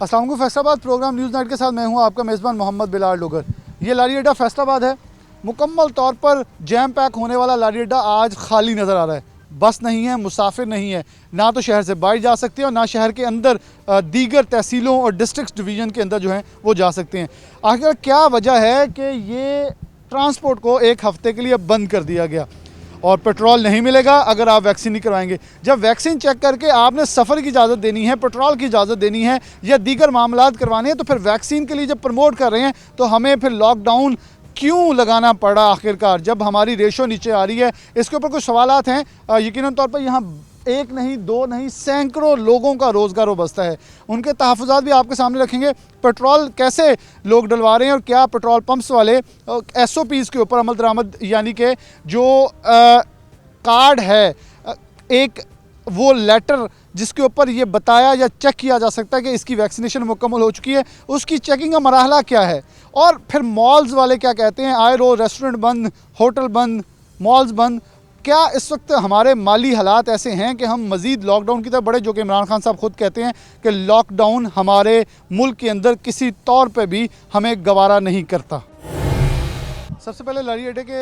अस्सलाम वालेकुम। Faisalabad programme news night के साथ मैं हूं आपका मेज़बान मोहम्मद बिलाल डोगर। ये लारी अड्डा फैसलाबाद है। मुकम्मल तौर पर जैम पैक होने वाला लारी अड्डा आज खाली नज़र आ रहा है। बस नहीं है, मुसाफिर नहीं है, ना तो शहर से बाहर जा सकते हैं और ना शहर के अंदर दीगर तहसीलों और डिस्ट्रिक्ट डिवीज़न के अंदर जो हैं वो जा सकते हैं। आखिर क्या वजह है कि ये ट्रांसपोर्ट को एक हफ़्ते के लिए बंद कर दिया गया और पेट्रोल नहीं मिलेगा अगर आप वैक्सीन नहीं करवाएंगे। जब वैक्सीन चेक करके आपने सफ़र की इजाज़त देनी है, पेट्रोल की इजाज़त देनी है या दीगर मामलात करवाने हैं, तो फिर वैक्सीन के लिए जब प्रमोट कर रहे हैं तो हमें फिर लॉकडाउन क्यों लगाना पड़ा आखिरकार, जब हमारी रेशो नीचे आ रही है। इसके ऊपर कुछ सवालात हैं। यकीनन तौर पर यहाँ एक नहीं, दो नहीं, सैकड़ों लोगों का रोज़गार बसता है। उनके तहफ़्फ़ुज़ात भी आपके सामने रखेंगे। पेट्रोल कैसे लोग डलवा रहे हैं और क्या पेट्रोल पंप्स वाले SOPs के ऊपर अमल दरामद, यानी कि जो कार्ड है, एक वो लेटर जिसके ऊपर ये बताया या चेक किया जा सकता है कि इसकी वैक्सीनेशन मुकम्मल हो चुकी है, उसकी चेकिंग का मरहला क्या है। और फिर मॉल्स वाले क्या कहते हैं, आए रोज़ रेस्टोरेंट बंद, होटल बंद, मॉल्स बंद। क्या इस वक्त हमारे माली हालात ऐसे हैं कि हम मज़ीद लॉकडाउन की तरफ बढ़े, जो कि इमरान खान साहब ख़ुद कहते हैं कि लॉकडाउन हमारे मुल्क के अंदर किसी तौर पे भी हमें गवारा नहीं करता। सबसे पहले लारी अड्डे के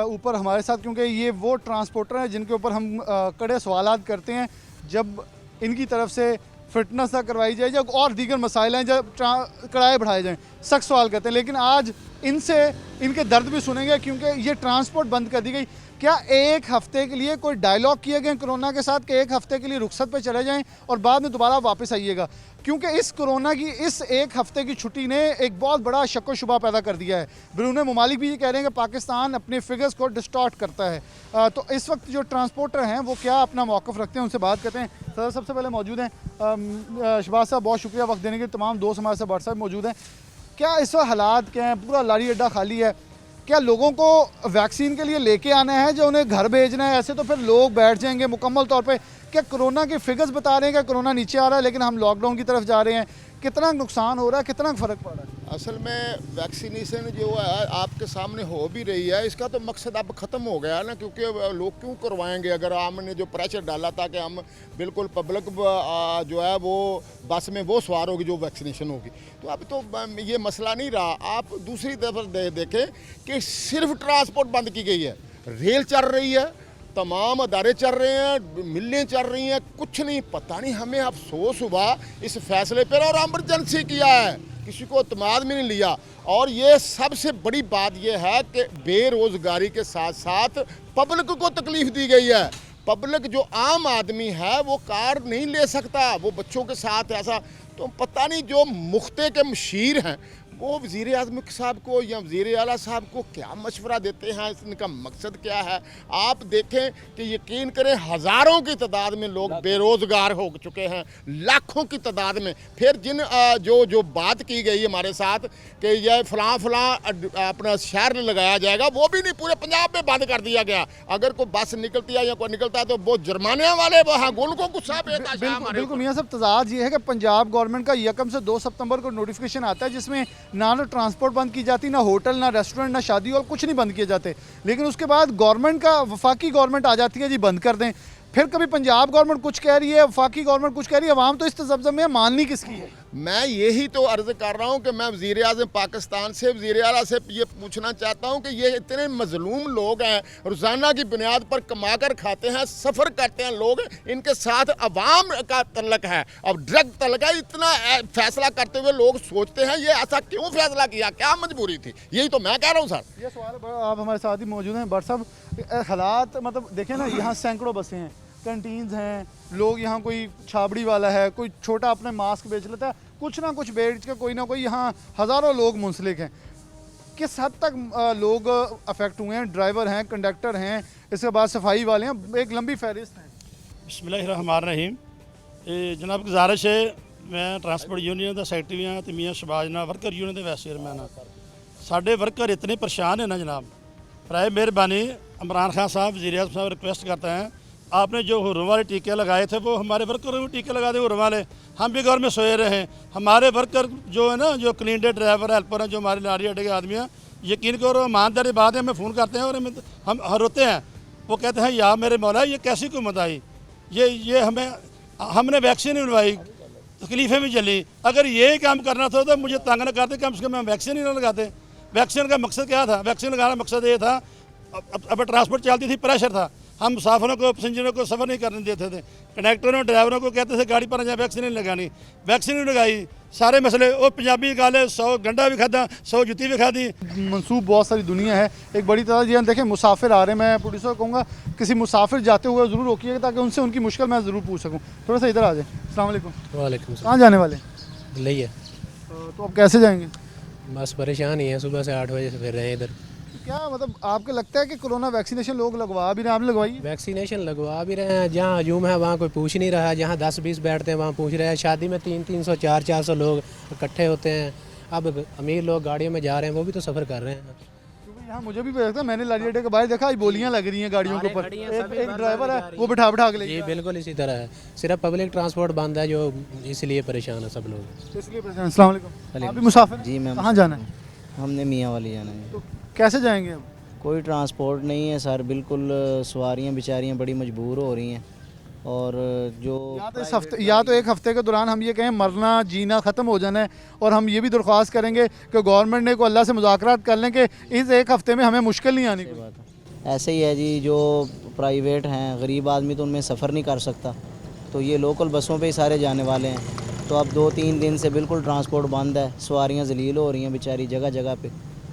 ऊपर हमारे साथ, क्योंकि ये वो ट्रांसपोर्टर हैं जिनके ऊपर हम कड़े सवालात करते हैं जब इनकी तरफ से फिटनेस ना करवाई जाए या और दीगर मसाइल हैं, जब किराए बढ़ाए जाएँ, सख्त सवाल करते हैं। लेकिन आज इनसे इनके दर्द भी सुनेंगे, क्योंकि ये ट्रांसपोर्ट बंद कर दी गई। क्या एक हफ़्ते के लिए कोई डायलॉग किए गए कोरोना के साथ कि एक हफ़्ते के लिए रुखसत पे चले जाएं और बाद में दोबारा वापस आइएगा? क्योंकि इस कोरोना की इस एक हफ़्ते की छुट्टी ने एक बहुत बड़ा शक व शुबा पैदा कर दिया है। बैरून ममालिक भी ये कह रहे हैं कि पाकिस्तान अपने फिगर्स को डिस्टॉर्ट करता है। तो इस वक्त जो ट्रांसपोर्टर हैं वो क्या अपना मौक़िफ़ रखते हैं, उनसे बात करते हैं। सर, सबसे पहले मौजूद हैं शहबाज साहब, बहुत शुक्रिया वक्त देने के। तमाम दोस्त हमारे साथ व्हाट्सएप मौजूद हैं। क्या इस वक्त हालात क्या हैं? पूरा लारी अड्डा खाली है। क्या लोगों को वैक्सीन के लिए लेके आना है जो उन्हें घर भेजना है? ऐसे तो फिर लोग बैठ जाएंगे मुकम्मल तौर पे। क्या कोरोना के फिगर्स बता रहे हैं कि कोरोना नीचे आ रहा है लेकिन हम लॉकडाउन की तरफ जा रहे हैं? कितना नुकसान हो रहा है, कितना फ़र्क पड़ रहा है? असल में वैक्सीनेशन जो है आपके सामने हो भी रही है, इसका तो मकसद अब ख़त्म हो गया है ना, क्योंकि लोग क्यों करवाएंगे अगर हमने जो प्रेशर डाला था कि हम बिल्कुल पब्लिक जो है वो बस में वो सवार होगी जो वैक्सीनेशन होगी, तो अब तो ये मसला नहीं रहा। आप दूसरी तरफ देखें कि सिर्फ ट्रांसपोर्ट बंद की गई है, रेल चल रही है, तमाम अदारे चल रहे हैं, मिलें चल रही हैं, कुछ नहीं। पता नहीं हमें अफसोस हुआ इस फैसले पर और एमरजेंसी किया है, किसी को अतमाद में नहीं लिया। और ये सबसे बड़ी बात ये है कि बेरोज़गारी के साथ साथ पब्लिक को तकलीफ़ दी गई है। पब्लिक जो आम आदमी है वो कार नहीं ले सकता, वो बच्चों के साथ ऐसा। तो पता नहीं जो मुख्ते के मशीर हैं वो वज़ीर आज़म साहब को या वज़ीर आला साहब को क्या मशवरा देते हैं, इनका मकसद क्या है। आप देखें कि यकीन करें हज़ारों की तादाद में लोग बेरोज़गार हो चुके हैं, लाखों की तादाद में। फिर जिन जो बात की गई हमारे साथ कि यह फ़लाँ अपना शहर लगाया जाएगा, वो भी नहीं, पूरे पंजाब में बंद कर दिया गया। अगर कोई बस निकलती है या कोई निकलता है तो वो जुर्माने वाले वहाँ उनको गुस्सा बिल्कुल मियाँ साहब, तजाद ये है कि पंजाब गवर्नमेंट का 1 से 2 सितंबर को नोटिफिकेशन आता है जिसमें ना तो ट्रांसपोर्ट बंद की जाती, ना होटल, ना रेस्टोरेंट, ना शादी हॉल, कुछ नहीं बंद किए जाते। लेकिन उसके बाद गवर्नमेंट का वफाकी गवर्नमेंट आ जाती है, जी बंद कर दें। फिर कभी पंजाब गवर्नमेंट कुछ कह रही है, वफाकी गवर्नमेंट कुछ कह रही है, अवाम तो इस तज़ब्ज़ुब में माननी किसकी है? मैं यही तो अर्ज़ कर रहा हूँ कि मैं वज़ीर आज़म पाकिस्तान से, वज़ीर आला से ये पूछना चाहता हूँ कि ये इतने मज़लूम लोग हैं, रोज़ाना की बुनियाद पर कमा कर खाते हैं, सफ़र करते हैं लोग, इनके साथ अवाम का तल्लक है। अब ड्रग तल्लक है, इतना फैसला करते हुए लोग सोचते हैं ये ऐसा क्यों फैसला किया, क्या मजबूरी थी? यही तो मैं कह रहा हूँ सर। ये सवाल आप हमारे साथ ही मौजूद हैं। बट साहब, हालात मतलब देखें ना, यहाँ सैकड़ों बसें हैं, कैंटीन्स हैं, लोग यहाँ, कोई छाबड़ी वाला है, कोई छोटा अपने मास्क बेच लेता है, कुछ ना कुछ बेच के कोई ना कोई, यहाँ हज़ारों लोग मुंसलिक हैं। किस हद तक लोग अफेक्ट हुए हैं? ड्राइवर हैं, कंडक्टर हैं, इसके बाद सफाई वाले हैं, एक लंबी फहरिस्त है। बिस्मिल्लाहिर्रहमानिर्रहीम। जनाब गुजारिश है, मैं ट्रांसपोर्ट यूनियन का सैकटरी हाँ, तो मियाँ शहबाज नाल वर्कर यूनियन के वाइस चेयरमैन हाँ। साढ़े वर्कर इतने परेशान है ना जनाब, प्राय मेहरबानी इमरान खान साहब, वज़ीर आज़म साहब रिक्वेस्ट करते हैं, आपने जो हुर्रों वाले टीके लगाए थे वो हमारे वर्करों को टीके लगा दें हुर्रों वाले। हम भी घर में सोए रहे हैं, हमारे वर्कर जो है ना, जो क्लीन डे ड्राइवर हेल्पर हैं, जो हमारे लारी अड्डे के आदमी हैं, यकीन करो ईमानदारी बात है, हमें फ़ोन करते हैं और हम रोते हैं। वो कहते हैं यार मेरे मौला ये कैसी हुकूमत आई, ये हमने वैक्सीन नहीं बनवाई, तकलीफ़ें भी झेली। अगर ये काम करना था तो मुझे तंग न करते, कम से कम वैक्सीन ही ना लगाते। वैक्सीन का मकसद क्या था? वैक्सीन लगाने का मकसद ये था, अब ट्रांसपोर्ट चलती थी, प्रेशर था, हम मुसाफिरों को, पैसेंजरों को सफ़र नहीं करने देते थे। कंडक्टरों ड्राइवरों को कहते थे गाड़ी पर जाए, वैक्सीन नहीं लगानी, वैक्सीन नहीं लगाई, सारे मसले। वो पंजाबी गाले 100 गंडा भी खादा, 100 जुती भी खादी। मंसूब बहुत सारी दुनिया है, एक बड़ी तादाद। ये देखें मुसाफिर आ रहे हैं, मैं प्रोड्यूसर को कहूँगा किसी मुसाफिर जाते हुए ज़रूर रोकिएगा ताकि उनसे उनकी मुश्किल मैं ज़रूर पूछ सकूँ। थोड़ा सा इधर आ जाए। अस्सलाम वालेकुम। वालेकुम कहाँ जाने वाले? सलाम। है तो अब कैसे जाएंगे? बस परेशान ही है, सुबह से 8 बजे से फिर रहे हैं इधर। क्या मतलब आपको लगता है कि कोरोना वैक्सीनेशन लोग लगवा भी रहे हैं? आपने लगवाई है? वैक्सीनेशन लगवा भी रहे हैं, जहाँ हजूम है वहाँ कोई पूछ नहीं रहा है, जहाँ 10-20 बैठते हैं वहाँ पूछ रहे हैं। शादी में 300-300 400 लोग इकट्ठे होते हैं। अब अमीर लोग गाड़ियों में जा रहे हैं, वो भी तो सफ़र कर रहे हैं। क्योंकि यहाँ मुझे भी लगता है, मैंने लारी अड्डे के बाहर देखा, बोलियाँ लग रही हैं गाड़ियों के ऊपर। गाड़ी हैं, एक सभी एक बंद ड्राइवर जा है, रही वो बिठा के ले जी बिल्कुल इसी तरह है, सिर्फ पब्लिक ट्रांसपोर्ट बंद है, जो इसलिए परेशान है सब लोग। इसलिए परेशान। अस्सलाम वालेकुम। आप भी मुसाफिर हैं? जी मैं कहाँ जाना है? हमने मियाँ वाली जाना है। तो कैसे जाएंगे अब? कोई ट्रांसपोर्ट नहीं है सर, बिल्कुल सवारियाँ बेचारियाँ बड़ी मजबूर हो रही हैं। और जो या तो एक हफ्ते के दौरान हम ये कहें मरना जीना ख़त्म हो जाना है, और हम ये भी दरख्वास्त करेंगे कि गवर्नमेंट ने को अल्लाह से मुज़ाकरात कर लें कि इस एक हफ्ते में हमें मुश्किल नहीं आनी। बात है, ऐसे ही है जी, जो प्राइवेट हैं गरीब आदमी तो उनमें सफ़र नहीं कर सकता, तो ये लोकल बसों पे ही सारे जाने वाले हैं। तो अब 2-3 दिन से बिल्कुल ट्रांसपोर्ट बंद है, सवारियाँ जलील हो रही हैं बेचारी जगह जगह पे।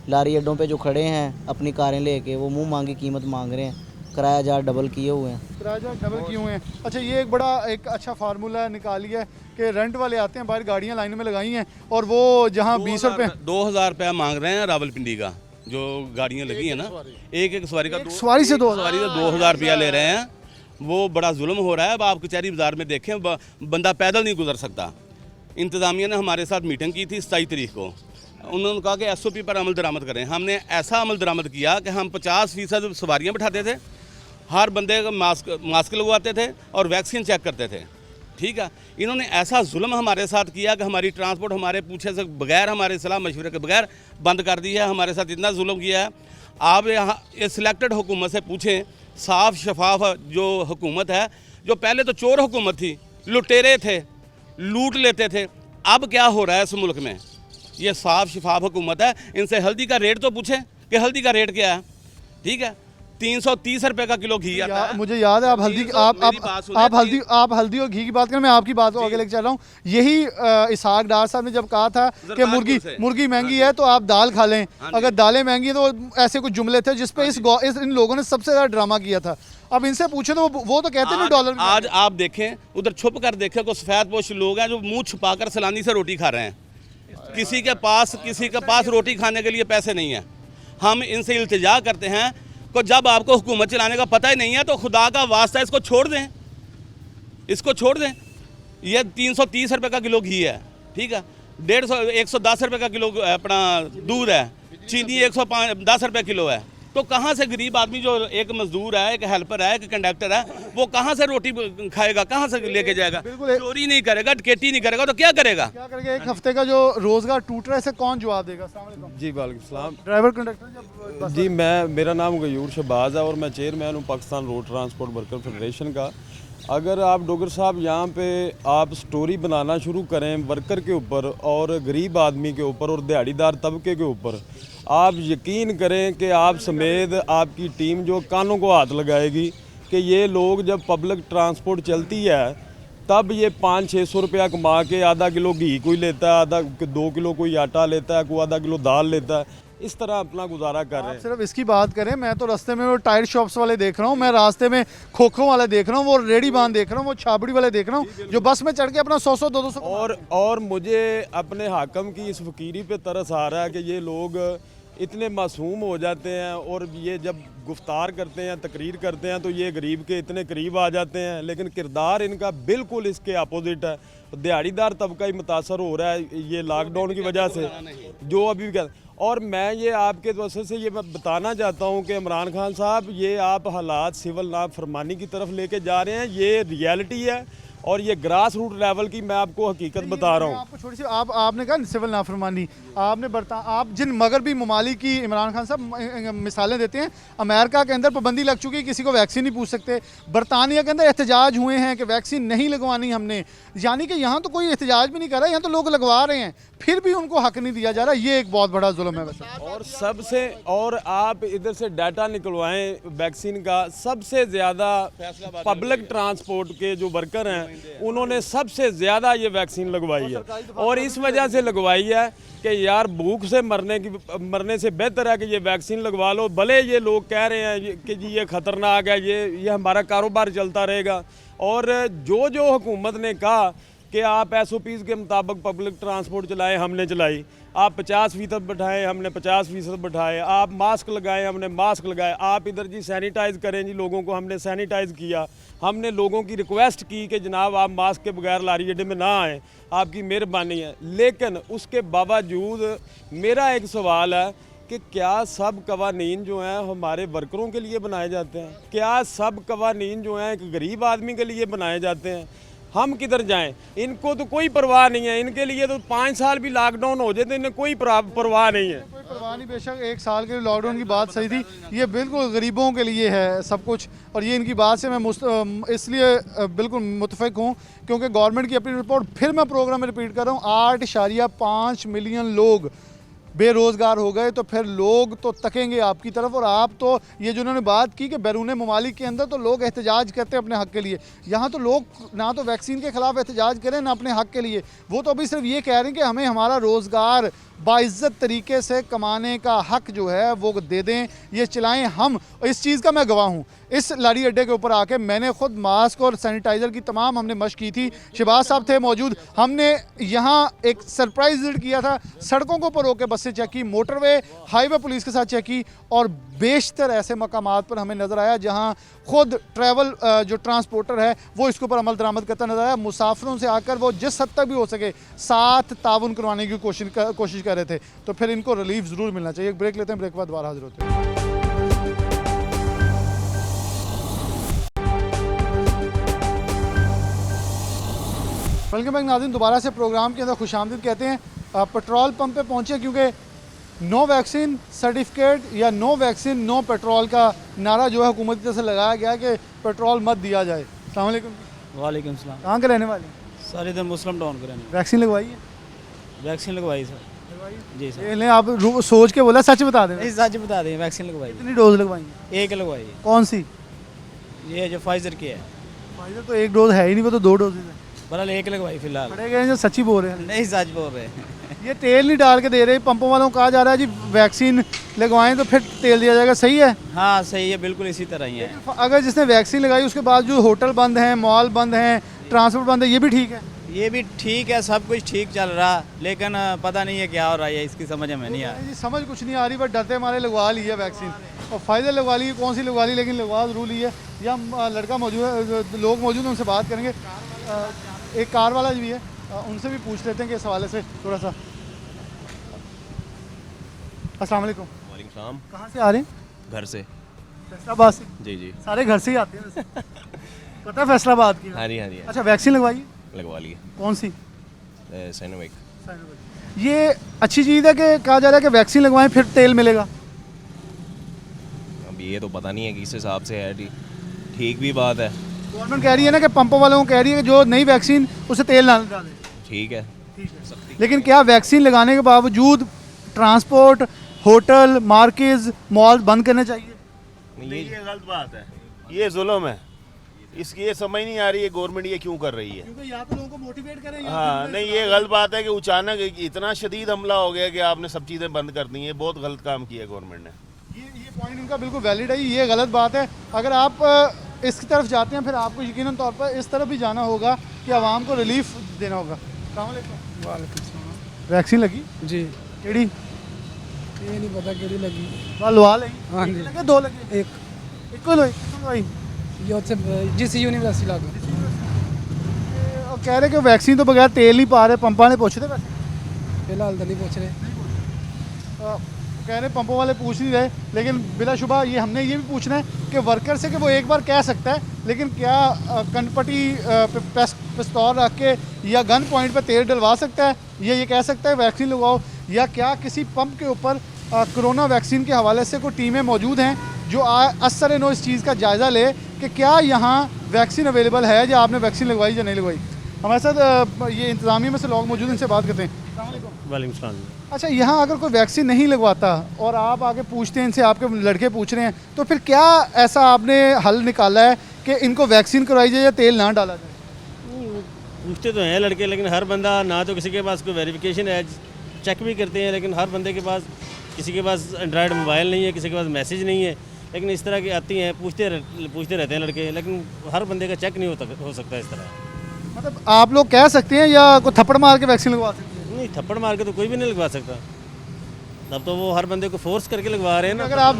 लारी अड्डों पे जो खड़े हैं अपनी कारें लेके, वो मुंह मांगी कीमत मांग रहे हैं, किराया जार डबल किए हुए हैं। किराया डबल किए हुए हैं। अच्छा, ये एक अच्छा फार्मूला निकाली है कि रेंट वाले आते हैं, बाहर गाड़ियाँ लाइन में लगाई हैं, और वो जहाँ 20 रुपये 2000 रुपया मांग रहे हैं रावलपिंडी का, जो गाड़ियाँ लगी हैं ना, एक सवारी का सवारी से 2000 रुपया ले रहे हैं। वो बड़ा जुल्म हो रहा है। अब आप कचहरी बाज़ार में देखें, बंदा पैदल नहीं गुजर सकता। इंतज़ामिया ने हमारे साथ मीटिंग की थी 27 तारीख को, उन्होंने कहा कि SOP पर अमल दरामद करें। हमने ऐसा अमल दरामद किया कि हम 50% सवारियाँ बैठाते थे, हर बंदे का मास्क लगवाते थे और वैक्सीन चेक करते थे। ठीक है, इन्होंने ऐसा जुल्म हमारे साथ किया कि हमारी ट्रांसपोर्ट हमारे पूछे से बगैर, हमारे सलाह मशवरे के बगैर बंद कर दी है। हमारे साथ इतना जुल्म किया है। आप यहाँ इस सिलेक्टेड हुकूमत से पूछें, साफ शफाफ जो हुकूमत है, जो पहले तो चोर हुकूमत थी, लुटेरे थे, लूट लेते थे, अब क्या हो रहा है इस मुल्क में? ये साफ शफाफ हुकूमत है। इनसे हल्दी का रेट तो पूछें कि हल्दी का रेट क्या है। ठीक है, 330 रुपए का किलो घी आता है। मुझे याद है, आप हल्दी आप हल्दी और घी की बात करें, मैं आपकी बात को आगे लेकर चल रहा हूँ। यही इसहाक डार साहब ने जब कहा था कि मुर्गी महंगी है तो आप दाल खा लें, अगर दालें महंगी हैं तो ऐसे कुछ जुमले थे जिसपे इन लोगों ने सबसे ज़्यादा ड्रामा किया था। अब इनसे पूछे तो वो तो कहते हैं डॉलर। आज आप देखें, उधर छुप कर देखें, कुछ सफ़ेद पोश लोग हैं जो मुँह छुपाकर सलानी से रोटी खा रहे हैं। किसी के पास रोटी खाने के लिए पैसे नहीं है। हम इनसे इल्तिजा करते हैं को जब आपको हुकूमत चलाने का पता ही नहीं है तो खुदा का वास्ता इसको छोड़ दें, इसको छोड़ दें। ये 330 रुपये का किलो घी है, ठीक है, 110 रुपये का किलो अपना दूध है, चीनी 110 रुपये किलो है। तो कहाँ से गरीब आदमी, जो एक मजदूर है, एक हेल्पर है, एक कंडक्टर है, वो कहाँ से रोटी खाएगा, कहाँ से लेके जाएगा? चोरी नहीं करेगा, डकैती नहीं करेगा तो क्या करेगा? एक हफ्ते का जो रोजगार टूट रहा है, इसे कौन जवाब देगा? जी वालेकुम सलाम। ड्राइवर कंडक्टर जी मेरा नाम गयूर शहबाज है और मैं चेयरमैन हूँ Pakistan road transport worker federation का। अगर आप डोगर साहब यहाँ पे आप स्टोरी बनाना शुरू करें वर्कर के ऊपर और गरीब आदमी के ऊपर और दिहाड़ीदार तबके के ऊपर, आप यकीन करें कि आप समेत आपकी टीम जो कानों को हाथ लगाएगी कि ये लोग जब पब्लिक ट्रांसपोर्ट चलती है तब ये 500-600 रुपया कमा के आधा किलो घी कोई लेता है, 2 किलो कोई आटा लेता है, कोई आधा किलो दाल लेता है, इस तरह अपना गुजारा कर रहे हैं। सिर्फ इसकी बात करें, मैं तो रास्ते में वो टायर शॉप्स वाले देख रहा हूँ, मैं रास्ते में खोखों वाले देख रहा हूँ, वो रेडी बांध देख रहा हूँ, वो छाबड़ी वाले देख रहा हूँ जो बस में चढ़ के अपना 100-200 और मुझे अपने हाकम की इस फकीरी पे तरस आ रहा है कि ये लोग इतने मासूम हो जाते हैं और ये जब गुफ्तार करते हैं, तकरीर करते हैं तो ये गरीब के इतने करीब आ जाते हैं, लेकिन किरदार इनका बिल्कुल इसके अपोजिट है। दिहाड़ीदार तबका ही मुतासर हो रहा है ये लॉकडाउन की वजह से, जो अभी भी। और मैं ये आपके वजह से ये मैं बताना चाहता हूँ कि इमरान खान साहब, ये आप हालात सिविल नाफरमानी की तरफ लेके जा रहे हैं, ये रियलिटी है। और ये ग्रास रूट लेवल की मैं आपको हकीकत बता रहा हूँ। आपको छोटी सी आपने कहा सिविल नाफरमानी, आपने आप जिन मगरबी ममालिक की इमरान खान साहब मिसालें देते हैं, अमेरिका के अंदर पाबंदी लग चुकी है, किसी को वैक्सीन नहीं पूछ सकते। बरतानिया के अंदर एहतजाज हुए हैं कि वैक्सीन नहीं लगवानी हमने, यानी कि यहाँ तो कोई एहतजाज भी नहीं कर रहा, यहाँ तो लोग लगवा रहे हैं, फिर भी उनको हक नहीं दिया जा रहा। ये एक बहुत बड़ा जुल्म है वैसे। और सबसे, और आप इधर से डाटा निकलवाएं वैक्सीन का, सबसे ज़्यादा पब्लिक ट्रांसपोर्ट के जो वर्कर हैं उन्होंने सबसे ज़्यादा ये वैक्सीन लगवाई है। और इस वजह से लगवाई है कि यार भूख से मरने से बेहतर है कि ये वैक्सीन लगवा लो। भले ये लोग कह रहे हैं कि जी ये ख़तरनाक है, ये हमारा कारोबार चलता रहेगा। और जो हुकूमत ने कहा कि आप SOPs के मुताबिक पब्लिक ट्रांसपोर्ट चलाएं, हमने चलाई। आप 50% बैठाएं, हमने 50% बैठाए। आप मास्क लगाएं, हमने मास्क लगाए। आप इधर जी सैनिटाइज़ करें जी लोगों को, हमने सैनिटाइज़ किया। हमने लोगों की रिक्वेस्ट की कि जनाब आप मास्क के बगैर लारी अड्डे में ना आएँ, आपकी मेहरबानी है। लेकिन उसके बावजूद मेरा एक सवाल है कि क्या सब कवानीन जो हैं हमारे वर्करों के लिए बनाए जाते हैं? क्या सब कवानीन जो हैं एक गरीब आदमी के लिए बनाए जाते हैं? हम किधर जाएं? इनको तो कोई परवाह नहीं है। इनके लिए तो 5 साल भी लॉकडाउन हो जाए तो इन्हें कोई परवाह नहीं है। कोई परवाह नहीं। बेशक 1 साल के लॉकडाउन की बात सही थी, ये बिल्कुल गरीबों के लिए है सब कुछ। और ये इनकी बात से मैं इसलिए बिल्कुल मुतफिक हूँ क्योंकि गवर्नमेंट की अपनी रिपोर्ट, फिर मैं प्रोग्राम में रिपीट कर रहा हूँ, 8.5 मिलियन लोग बेरोज़गार हो गए। तो फिर लोग तो तकेंगे आपकी तरफ। और आप तो ये जो उन्होंने बात की कि बैरून ममालिक के अंदर तो लोग एहतजाज करते हैं अपने हक़ के लिए, यहाँ तो लोग ना तो वैक्सीन के ख़िलाफ़ एहतजाज करें ना अपने हक़ के लिए। वो तो अभी सिर्फ ये कह रहे हैं कि हमें हमारा रोज़गार बाइज़्ज़त तरीके से कमाने का हक़ जो है वो दे दें, ये चलाएं। हम इस चीज़ का मैं गवाह हूँ। इस लारी अड्डे के ऊपर आके मैंने खुद मास्क और सैनिटाइज़र की तमाम हमने मशक की थी। शहबाज साहब थे मौजूद। हमने यहाँ एक सरप्राइज विजिट किया था, सड़कों के ऊपर रोके बसें चेक की, मोटरवे हाईवे पुलिस के साथ चेक की। और बेशतर ऐसे मकामात पर हमें नज़र आया जहाँ खुद ट्रैवल जो ट्रांसपोर्टर है वो इसके ऊपर अमल दरामद करता नजर आया। मुसाफिरों से आकर वो जिस हद तक भी हो सके साथ ताउन करवाने की कोशिश कर रहे थे। तो फिर इनको रिलीफ ज़रूर मिलना चाहिए। एक ब्रेक लेते हैं, ब्रेक के बाद दोबारा हाजिर होते हैं। वेलकम बैक नाज़रीन, दोबारा से प्रोग्राम के अंदर खुशामदीद कहते हैं। पेट्रोल पंप पे पहुँचे क्योंकि नो वैक्सीन सर्टिफिकेट या नो वैक्सीन नो पेट्रोल का नारा जो है हुकूमत की तरफ से लगाया गया कि पेट्रोल मत दिया जाए। अस्सलाम वालेकुम। वालेकुम सलाम। कहाँ के रहने वाले? सर इधर मुस्लिम टाउन के रहने। वैक्सीन लगवाई है? वैक्सीन लगवाई सर। जी सर। ये आप सोच के बोला, सच बता दें। नहीं सच बता दें, वैक्सीन लगवाई। कितनी डोज लगवाई है? 1 लगवाई है। कौन सी? ये जो फाइजर की है। फाइजर तो 1 डोज है ही नहीं, वो तो 2 डोज है। बहरहाल 1 लगवाई फिलहाल। बड़े गए जो सच्ची बोल रहे हैं। नहीं सच बोल रहे हैं। ये तेल नहीं डाल के दे रहे, पंपों वालों को कहा जा रहा है जी वैक्सीन लगवाएं तो फिर तेल दिया जाएगा। सही है? हाँ सही है, बिल्कुल इसी तरह ही है। अगर जिसने वैक्सीन लगाई उसके बाद जो होटल बंद हैं, मॉल बंद हैं, ट्रांसपोर्ट बंद है, ये भी ठीक है? ये भी ठीक है, सब कुछ ठीक चल रहा, लेकिन पता नहीं है क्या हो रहा है, इसकी समझ में नहीं आ रही। जी समझ कुछ नहीं आ रही, बट डरते हमारे लगवा ली है वैक्सीन। और फ़ायदे लगवा ली, कौन सी लगवा ली, लेकिन लगवा ज़रूर ली है। यहाँ लड़का मौजूद है, लोग मौजूद हैं, उनसे बात करेंगे। एक कार वाला भी है, उनसे भी पूछ लेते हैं कि इस हवाले से थोड़ा सा। अस्सलाम वालेकुम। वालेकुम सलाम। कहाँ से आ रहे हैं? घर से। फैसलाबाद से? जी जी। सारे घर से ही आते हैं वैसे। पता है फैसलाबाद की? हाँ जी हाँ जी। अच्छा, वैक्सीन लगवाई? लगवा लिए। कौन सी? साइनोवैक। ये अच्छी चीज़ है कि कहा जा रहा है कि वैक्सीन लगवाएं फिर तेल मिलेगा। अब ये तो पता नहीं है किस हिसाब से है, ठीक भी बात है। गवर्नमेंट कह रही है ना कि पंपों वालों को कह रही है कि जो नई वैक्सीन उसे तेल ना डालें। ठीक है। लेकिन क्या वैक्सीन लगाने के बावजूद ट्रांसपोर्ट, होटल, मार्केट्स, मॉल बंद करने चाहिए? नहीं, ये गलत बात है, ये जुल्म है। इसकी ये समझ नहीं आ रही है गवर्नमेंट ये क्यों कर रही है। क्योंकि या तो लोगों को मोटिवेट करें। हाँ नहीं, ये गलत बात है कि अचानक इतना शदीद हमला हो गया कि आपने सब चीज़ें बंद कर दी हैं। बहुत गलत काम किया गवर्नमेंट ने। ये पॉइंट इनका बिल्कुल वैलिड है, ये गलत बात है। अगर आप इसकी तरफ जाते हैं फिर आपको यकीनन तौर पर इस तरफ भी जाना होगा कि आवाम को रिलीफ देना होगा। वैक्सीन लगी जी? केड़ी? ये नहीं पता केड़ी लगी। लवा लगी? हाँ जी। लगे 2 लगे? एक को लगी? ये उससे जिस यूनिवर्सिटी लागू कह रहे कि वैक्सीन तो बगैर तेल नहीं पा रहे, पंपा ने पूछते वैसे? फिलहाल तो नहीं पूछ रहे। कह रहे पंपों वाले पूछ नहीं रहे, लेकिन बिलाशुबा ये हमने ये भी पूछना है कि वर्कर से कि वो एक बार कह सकता है, लेकिन क्या कनपटी प्रेस पिस्तौल रख के या गन पॉइंट पर तेल डलवा सकता है, या ये कह सकता है वैक्सीन लगवाओ, या क्या किसी पंप के ऊपर कोरोना वैक्सीन के हवाले से कोई टीमें मौजूद हैं जो असर नो इस चीज़ का जायज़ा ले कि क्या यहाँ वैक्सीन अवेलेबल है, या आपने वैक्सीन लगवाई या नहीं लगवाई। हमारे साथ ये इंतज़ामिया में से लोग मौजूद हैं, इनसे बात करते हैं। वालेकुम सलाम। अच्छा, यहाँ अगर कोई वैक्सीन नहीं लगवाता और आप आगे पूछते हैं इनसे, आपके लड़के पूछ रहे हैं, तो फिर क्या ऐसा आपने हल निकाला है कि इनको वैक्सीन करवाई जाए या तेल ना डाला जाए? पूछते तो हैं लड़के, लेकिन हर बंदा ना तो किसी के पास कोई वेरिफिकेशन है, चेक भी करते हैं, लेकिन हर बंदे के पास, किसी के पास एंड्रॉयड मोबाइल नहीं है, किसी के पास मैसेज नहीं है, लेकिन इस तरह की आती हैं, पूछते रहते हैं लड़के, लेकिन हर बंदे का चेक नहीं हो सकता इस तरह। मतलब आप लोग कह सकते हैं या कोई थप्पड़ मार के वैक्सीन लगवा सकते हैं? नहीं, थप्पड़ मार के तो कोई भी नहीं लगवा सकता, अब तो वो हर बंदे को फोर्स करके लगवा रहे हैं ना। अगर आप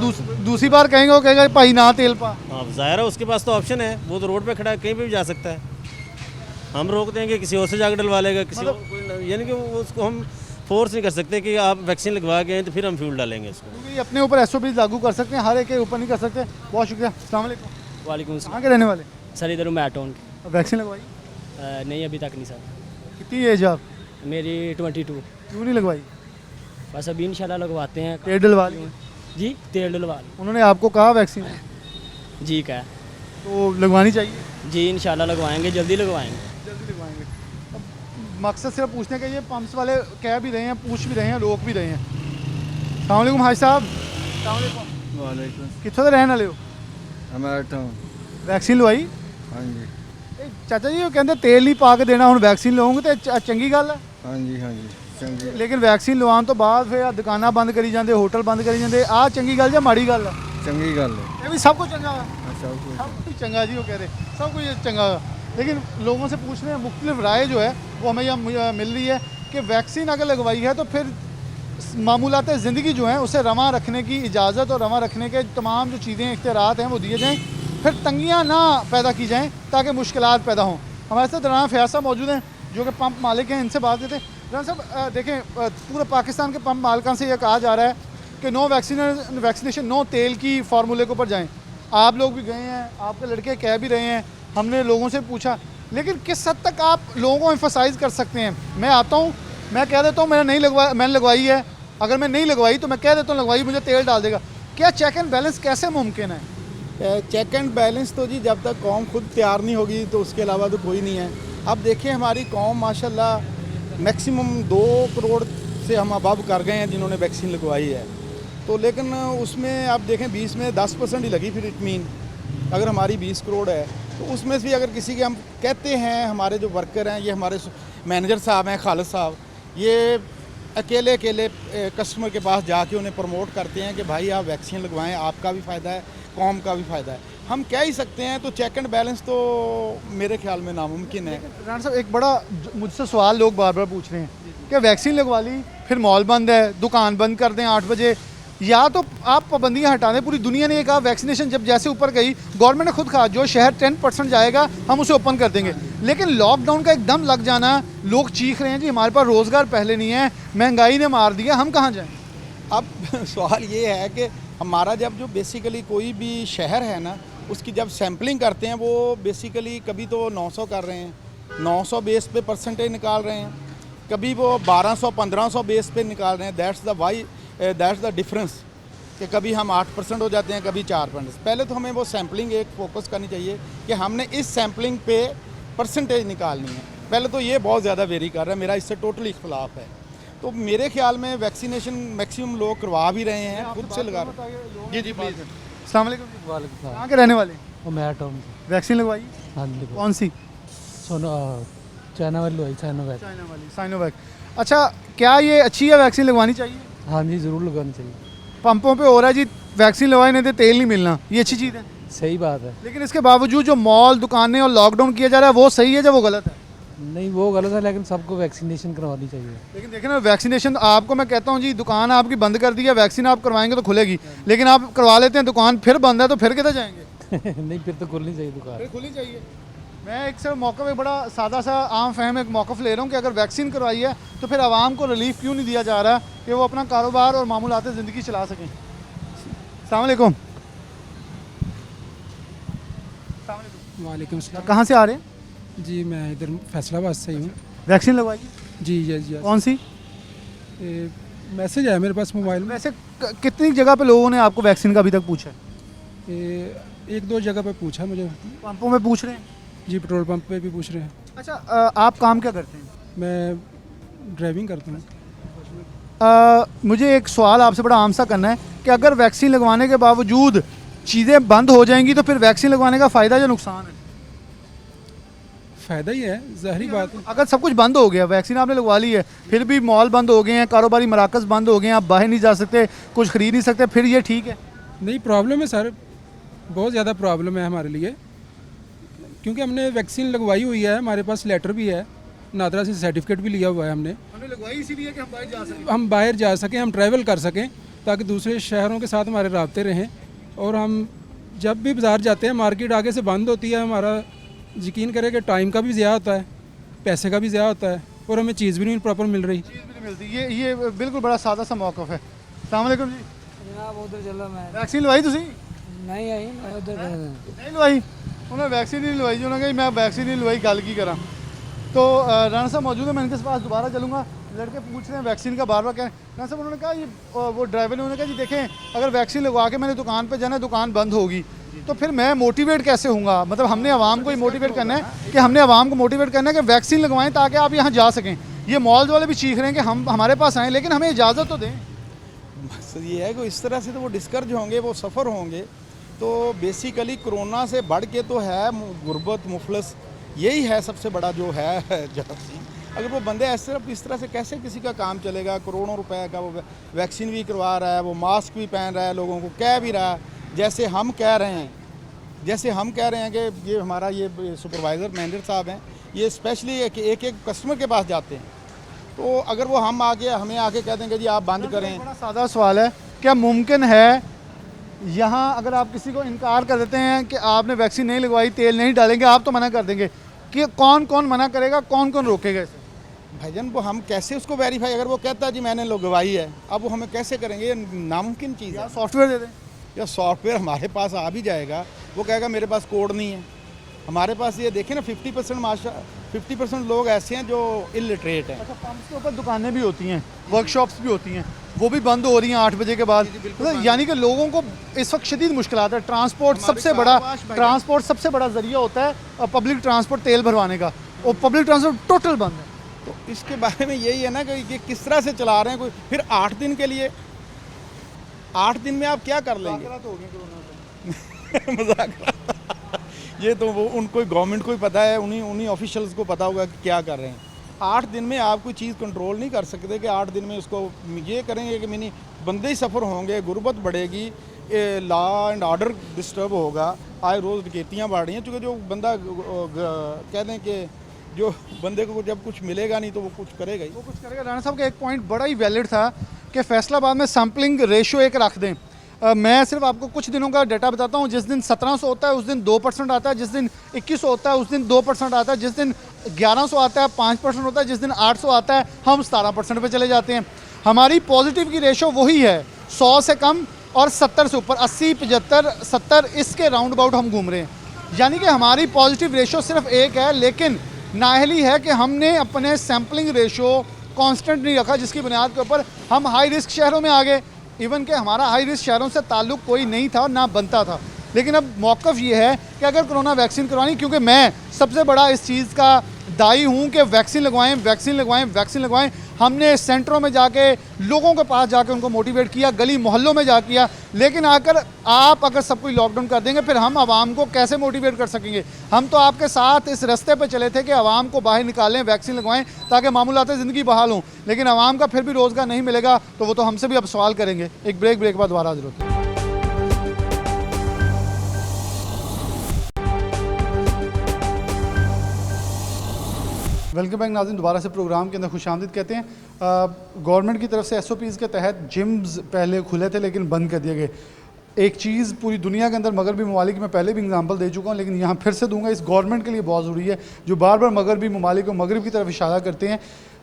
दूसरी बार कहेंगे वो कहेगा भाई ना तेल पा। हाँ, ज़ाहिर है उसके पास तो ऑप्शन है, वो तो रोड पे खड़ा है, कहीं पे भी जा सकता है। हम रोक देंगे, किसी और से जाकर डलवा लेगा, किसी और कोई, यानी कि उसको हम फोर्स नहीं कर सकते कि आप वैक्सीन लगवा के हैं तो फिर हम फ्यूल डालेंगे इसको। क्योंकि अपने ऊपर SOP लागू कर सकते हैं, हर एक के ऊपर नहीं कर सकते। बहुत शुक्रिया। अस्सलाम वालेकुम। वालेकुम कहाँ के रहने वाले? सर इधर मैटोन वैक्सीन लगवाई? नहीं अभी तक नहीं सर। कितनी एज आप? मेरी 22। क्यों नहीं लगवाई? बस अभी इंशाल्लाह लगवाते हैं। तेल डलवा ली? जी तेल डलवा ली। उन्होंने आपको कहा वैक्सीन? जी क्या तो लगवानी चाहिए? जी इंशाल्लाह लगवाएंगे, जल्दी लगवाएंगे। जल्दी लगवाएंगे। अब मकसद सिर्फ पूछने का, ये पंप्स वाले कह भी रहे हैं, पूछ भी रहे हैं, रोक भी रहे हैं। अस्सलाम वालेकुम हाजी साहब। वालेकुम। कितों दे रहने वाले हो? मैटोन। वैक्सीन लवाई? हाँ जी। चाचा जी वो कहते तेल नहीं पा के देना, हुण वैक्सीन लवाओगे तो चंगी गल है। हाँ जी हाँ जी चंगी। लेकिन वैक्सीन लवाउण तो बाद फिर दुकानां बंद करी जाते, होटल बंद करी जाते, आ चंगी गल या माड़ी गल है? चंगी गल है। ये भी सब कुछ चंगा है। सब कुछ चंगा जी, वो कह रहे सब कुछ चंगा है। लेकिन लोगों से पूछ रहे हैं, मुख्तलिफ राय जो है वो हमें यहाँ मिल रही है कि वैक्सीन अगर लगवाई है तो फिर मामूलात ज़िंदगी जो हैं उसे रवा रखने की इजाज़त और रवा रखने के तमाम जो चीज़ें इख्तियारात हैं वो दिए जाएँ, फिर तंगियाँ ना पैदा की जाएँ ताकि मुश्किलात पैदा हों। हमारे साथ राना फयाज साहब मौजूद हैं जो कि पंप मालिक हैं, इनसे बात करते हैं। राना साहब देखें, पूरे पाकिस्तान के पंप मालिकान से यह कहा जा रहा है कि नो वैक्सीनेशन नो तेल की फार्मूले के ऊपर जाएँ। आप लोग भी गए हैं, आपके लड़के कह भी रहे हैं, हमने लोगों से पूछा, लेकिन किस हद तक आप लोगों को एम्फसाइज़ कर सकते हैं? मैं आता हूँ, मैं कह देता हूँ मैंने लगवाई है, अगर मैं नहीं लगवाई तो मैं कह देता हूँ लगवाई, मुझे तेल डाल देगा। क्या चेक एंड बैलेंस कैसे मुमकिन है? चेक एंड बैलेंस तो जी जब तक कौम खुद तैयार नहीं होगी तो उसके अलावा तो कोई नहीं है। अब देखिए हमारी कौम माशाल्लाह मैक्सिमम 2 करोड़ से हम अबव कर गए हैं जिन्होंने वैक्सीन लगवाई है, तो लेकिन उसमें आप देखें 20 में 10% ही लगी, फिर इट मीन अगर हमारी 20 करोड़ है तो उसमें से भी अगर किसी के हम कहते हैं, हमारे जो वर्कर हैं, ये हमारे मैनेजर साहब हैं खालिद साहब, ये अकेले कस्टमर के पास जाके उन्हें प्रमोट करते हैं कि भाई आप वैक्सीन लगवाएं, आपका भी फ़ायदा है, कौम का भी फ़ायदा है। हम कह ही सकते हैं, तो चेक एंड बैलेंस तो मेरे ख्याल में नामुमकिन है। राना साहब एक बड़ा मुझसे सवाल लोग बार बार पूछ रहे हैं कि वैक्सीन लगवा ली, फिर मॉल बंद है, दुकान बंद कर दें 8 बजे, या तो आप पाबंदियाँ हटा दें। पूरी दुनिया ने ये कहा वैक्सीनेशन जब जैसे ऊपर गई, गवर्नमेंट ने खुद कहा जो शहर 10% जाएगा हम उसे ओपन कर देंगे, लेकिन लॉकडाउन का एकदम लग जाना, लोग चीख रहे हैं जी हमारे पास रोज़गार पहले नहीं है, महंगाई ने मार दिया, हम कहाँ जाएँ? अब सवाल ये है कि हमारा जब जो बेसिकली कोई भी शहर है ना, उसकी जब सैम्पलिंग करते हैं वो बेसिकली कभी तो 900 कर रहे हैं, 900 बेस पे परसेंटेज निकाल रहे हैं, कभी वो 1200-1500 बेस पे निकाल रहे हैं। दैट्स द डिफरेंस कि कभी हम 8% हो जाते हैं, कभी 4%। पहले तो हमें वो सैम्पलिंग एक फोकस करनी चाहिए कि हमने इस सैम्पलिंग पे परसेंटेज निकालनी है। पहले तो ये बहुत ज़्यादा वेरी कर रहा है, मेरा इससे टोटली इख्तलाफ है। तो मेरे ख्याल में वैक्सीनेशन मैक्सिमम लोग करवा भी रहे हैं, खुद से लगा रहे हैं। जी प्लीज़। अस्सलाम वालेकुम। वालेकुम। कहाँ के रहने वाले? मैटोन। वैक्सीन लगवाई? हाँ जी। कौन सी? चाइना वाली साइनोवैक। अच्छा, क्या ये अच्छी है, वैक्सीन लगवानी चाहिए? हाँ जी ज़रूर लगवानी चाहिए। पंपों पे हो रहा है जी वैक्सीन लगवाई नहीं तो तेल नहीं मिलना, ये अच्छी चीज़ है? सही बात है। लेकिन इसके बावजूद जो मॉल दुकानें और लॉकडाउन किया जा रहा है वो सही है या वो गलत है? नहीं वो गलत है, लेकिन सबको वैक्सीनेशन करवानी चाहिए। लेकिन देखें ना, वैक्सीनेशन आपको मैं कहता हूँ जी, दुकान आपकी बंद कर दी है, वैक्सीन आप करवाएंगे तो खुलेगी, लेकिन आप करवा लेते हैं, दुकान फिर बंद है तो फिर किधर जाएंगे? नहीं फिर तो खुलनी चाहिए दुकान, फिर खुलनी चाहिए। मैं एक सर मौका एक बड़ा सादा सा आम फहम एक मौक़िफ़ ले रहा हूँ कि अगर वैक्सीन करवाई है तो फिर आवाम को रिलीफ क्यों नहीं दिया जा रहा कि वो अपना कारोबार और मामूलात ज़िंदगी चला सकें। अस्सलाम वालेकुम। वालेकुम सलाम। कहाँ से आ रहे हैं? जी मैं इधर फैसलाबाद से ही हूँ। वैक्सीन लगवाई? जी जी जी। कौन सी? मैसेज आया मेरे पास मोबाइल में। वैसे कितनी जगह पे लोगों ने आपको वैक्सीन का अभी तक पूछा है? एक दो जगह पे पूछा मुझे। पंपों में पूछ रहे हैं? जी पेट्रोल पंप पे भी पूछ रहे हैं। अच्छा, आप काम क्या करते हैं? मैं ड्राइविंग करता हूँ। मुझे एक सवाल आपसे बड़ा आम सा करना है कि अगर वैक्सीन लगवाने के बावजूद चीज़ें बंद हो जाएंगी तो फिर वैक्सीन लगवाने का फ़ायदा या नुकसान है? फ़ायदा ही है, ज़ाहिरी बात है। अगर सब कुछ बंद हो गया, वैक्सीन आपने लगवा ली है, फिर भी मॉल बंद हो गए हैं, कारोबारी मराकज़ बंद हो गए हैं, आप बाहर नहीं जा सकते, कुछ ख़रीद नहीं सकते, फिर ये ठीक है? नहीं, प्रॉब्लम है सर, बहुत ज़्यादा प्रॉब्लम है हमारे लिए, क्योंकि हमने वैक्सीन लगवाई हुई है, हमारे पास लेटर भी है, नादरा से सर्टिफिकेट भी लिया हुआ है हमने लगवाई इसीलिए कि हम बाहर जा सकें। हम बाहर जा सकें, हम ट्रैवल कर सकें, ताकि दूसरे शहरों के साथ हमारे राब्ते रहें। और हम जब भी बाज़ार जाते हैं, मार्केट आगे से बंद होती है, हमारा यकीन करें कि टाइम का भी ज़्यादा होता है, पैसे का भी ज़्यादा होता है, और हमें चीज़ भी नहीं प्रॉपर मिल रही। चीज़ भी नहीं मिलती। ये बिल्कुल बड़ा सादा सा मौक़िफ़ है। अस्सलाम वालेकुम जी। जनाब उधर चलो मैं वैक्सीन लवाई तुसी? नहीं आई मैं उधर नहीं लवाई? उन्हें वैक्सीन नहीं लवाई, उन्होंने कहा मैं वैक्सीन नहीं लवाई, गल की करा। तो राणा साहब मौजूद है, मैं इनके पास दोबारा चलूँगा। लड़के पूछ रहे हैं वैक्सीन का, बार बार कह रहे हैं। राणा साहब उन्होंने कहा ये वो ड्राइवर ने उन्होंने कहा जी देखें, अगर वैक्सीन लगवा के मैंने दुकान पर जाना, दुकान बंद होगी, तो फिर मैं मोटिवेट कैसे होऊंगा? मतलब हमने आवाम को ही मोटिवेट करना है कि हमने आवाम को मोटिवेट करना है कि वैक्सीन लगवाएं ताकि आप यहाँ जा सकें। ये मॉल्स वाले भी चीख रहे हैं कि हम हमारे पास आएँ, लेकिन हमें इजाज़त तो दें। बस ये है कि इस तरह से तो वो डिस्करेज होंगे, वो सफ़र होंगे। तो बेसिकली कोरोना से बढ़ के तो है गुर्बत, मुफलस, यही है सबसे बड़ा जो है जरासीम। अगर वो बंदे इस तरह से कैसे किसी का काम चलेगा? करोड़ों रुपए का वो वैक्सीन भी करवा रहा है, वो मास्क भी पहन रहा है, लोगों को कह भी रहा है, जैसे हम कह रहे हैं कि ये हमारा ये सुपरवाइज़र मैनेजर साहब हैं, ये स्पेशली एक कस्टमर के पास जाते हैं, तो अगर वो हमें आके कह देंगे जी आप बंद करें। बड़ा सादा सवाल है, क्या मुमकिन है यहाँ अगर आप किसी को इनकार कर देते हैं कि आपने वैक्सीन नहीं लगवाई, तेल नहीं डालेंगे, आप तो मना कर देंगे, कि कौन कौन मना करेगा, कौन कौन रोकेगा इसे? भाईजान वो हम कैसे उसको वेरीफाई? अगर वो कहता है जी मैंने लगवाई है, अब वो हमें कैसे करेंगे? ये नामुमकिन चीज़ है। सॉफ्टवेयर दे दें या सॉफ्टवेयर हमारे पास आ भी जाएगा, वो कहेगा मेरे पास कोड नहीं है। हमारे पास ये देखें ना 50% लोग ऐसे हैं जो इलिटरेट हैं। अच्छा, पंप के ऊपर दुकानें भी होती हैं, वर्कशॉप्स भी होती हैं, वो भी बंद हो रही हैं 8 बजे के बाद। मतलब यानी कि लोगों को इस वक्त शदीद मुश्किलात है। ट्रांसपोर्ट सबसे बड़ा ज़रिया होता है पब्लिक ट्रांसपोर्ट तेल भरवाने का, और पब्लिक ट्रांसपोर्ट टोटल बंद है। तो इसके बारे में यही है ना कि ये किस तरह से चला रहे हैं कोई। फिर 8 दिन के लिए, 8 दिन में आप क्या कर लेंगे? मुज़ाकरात ये तो वो उनको गवर्नमेंट को ही पता है, उन्हीं ऑफिशियल्स को पता होगा कि क्या कर रहे हैं। 8 दिन में आप कोई चीज़ कंट्रोल नहीं कर सकते कि 8 दिन में उसको ये करेंगे कि मिनी बंदे ही सफ़र होंगे, गुर्बत बढ़ेगी, लॉ एंड ऑर्डर डिस्टर्ब होगा, आए रोज़ डकैतियाँ बढ़ रही हैं। चूँकि जो बंदा कह दें कि जो बंदे को जब कुछ मिलेगा नहीं तो वो कुछ करेगा ही, राणा साहब का एक पॉइंट बड़ा ही वैलिड था कि फैसलाबाद में सैम्पलिंग रेशो एक रख दें। मैं सिर्फ आपको कुछ दिनों का डाटा बताता हूँ। जिस दिन 1700 होता है उस दिन 2% आता है, जिस दिन 2100 होता है उस दिन 2% आता है, जिस दिन 1100 आता है 5% होता है, जिस दिन 800 आता है हम 17% पे चले जाते हैं। हमारी पॉजिटिव की रेशो वही है, 100 से कम और 70 से ऊपर, 80, 75, 70 इसके राउंड अबाउट हम घूम रहे हैं। यानी कि हमारी पॉजिटिव रेशो सिर्फ एक है, लेकिन नाअहली है कि हमने अपने सैम्पलिंग रेशो कांस्टेंट नहीं रखा, जिसकी बुनियाद के ऊपर हम हाई रिस्क शहरों में आ गए। इवन कि हमारा हाई रिस्क शहरों से ताल्लुक़ कोई नहीं था और ना बनता था। लेकिन अब मौक़िफ़ ये है कि अगर कोरोना वैक्सीन करवानी, क्योंकि मैं सबसे बड़ा इस चीज़ का दाई हूँ कि वैक्सीन लगवाएं, वैक्सीन लगवाएं, वैक्सीन लगवाएं। हमने सेंटरों में जाके लोगों के पास जाके उनको मोटिवेट किया, गली मोहल्लों में जा किया, लेकिन आप अगर सब कुछ लॉकडाउन कर देंगे फिर हम आवाम को कैसे मोटिवेट कर सकेंगे? हम तो आपके साथ इस रास्ते पे चले थे कि आवाम को बाहर निकालें, वैक्सीन लगवाएं ताकि मामूलात ज़िंदगी बहाल हों, लेकिन आवाम का फिर भी रोज़गार नहीं मिलेगा तो वो तो हमसे भी अब सवाल करेंगे। एक ब्रेक के बाद दोबारा हाजिर होते हैं। वेलकम बैक नाज़रीन, दोबारा से प्रोग्राम के अंदर खुशामदीद कहते हैं। गवर्नमेंट की तरफ से SOPs के तहत जिम्स पहले खुले थे लेकिन बंद कर दिए गए। एक चीज़ पूरी दुनिया के अंदर मगरबी ममालिक में पहले भी एग्जांपल दे चुका हूँ, लेकिन यहाँ फिर से दूंगा, इस गवर्नमेंट के लिए बहुत ज़रूरी है जो बार बार मगरबी ममालिक को मगरब की तरफ इशारा करते हैं।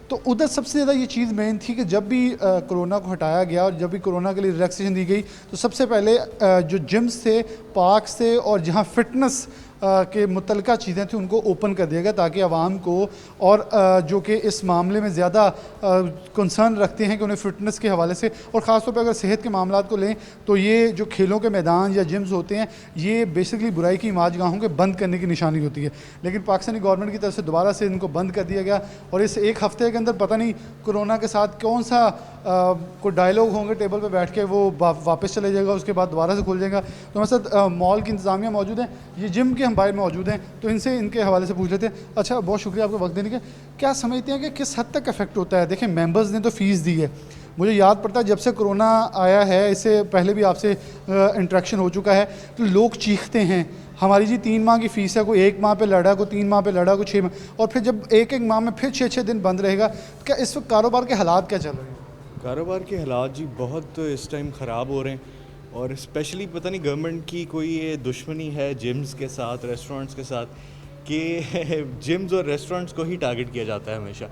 तो उधर सबसे ज़्यादा ये चीज़ मेन थी कि जब भी कोरोना को हटाया गया और जब भी कोरोना के लिए रिलैक्सेशन दी गई तो सबसे पहले जो जिम्स थे, पार्क्स थे और जहाँ फिटनेस के मुतलका चीज़ें थी उनको ओपन कर दिया गया ताकि आवाम को और जो कि इस मामले में ज़्यादा कंसर्न रखते हैं कि उन्हें फ़िटनेस के हवाले से और ख़ास तौर पर अगर सेहत के मामला को लें तो ये जो खेलों के मैदान या जिम्स होते हैं ये बेसिकली बुराई की माजगाहों के बंद करने की निशानी होती है। लेकिन पाकिस्तानी गवर्नमेंट की तरफ से दोबारा से इनको बंद कर दिया गया और इस एक हफ़्ते के अंदर पता नहीं कोरोना के साथ कौन सा कोई डायलॉग होंगे टेबल पे बैठ के वो वापस चले जाएगा, उसके बाद दोबारा से खुल जाएगा। तो हमारे साथ मॉल की इंतज़ामिया मौजूद हैं, ये जिम के हम बाहर मौजूद हैं, तो इनसे इनके हवाले से पूछ लेते हैं। अच्छा, बहुत शुक्रिया आपको वक्त देने का। क्या समझते हैं कि किस हद तक इफेक्ट होता है? देखें, मेंबर्स ने तो फ़ीस दी है, मुझे याद पड़ता है जब से कोरोना आया है, इससे पहले भी आपसे इंटरेक्शन हो चुका है, तो लोग चीखते हैं हमारी जी 3 माह की फ़ीस है, कोई 1 माह पे लड़ा, कोई 3 माह पे लड़ा, कोई 6 माह, और फिर जब एक माह में फिर 6 दिन बंद रहेगा। क्या इस वक्त कारोबार के हालात क्या चल रहे हैं? कारोबार के हालात जी बहुत इस टाइम ख़राब हो रहे हैं और स्पेशली पता नहीं गवर्नमेंट की कोई ये दुश्मनी है जिम्स के साथ, रेस्टोरेंट्स के साथ, कि जिम्स और रेस्टोरेंट्स को ही टारगेट किया जाता है हमेशा।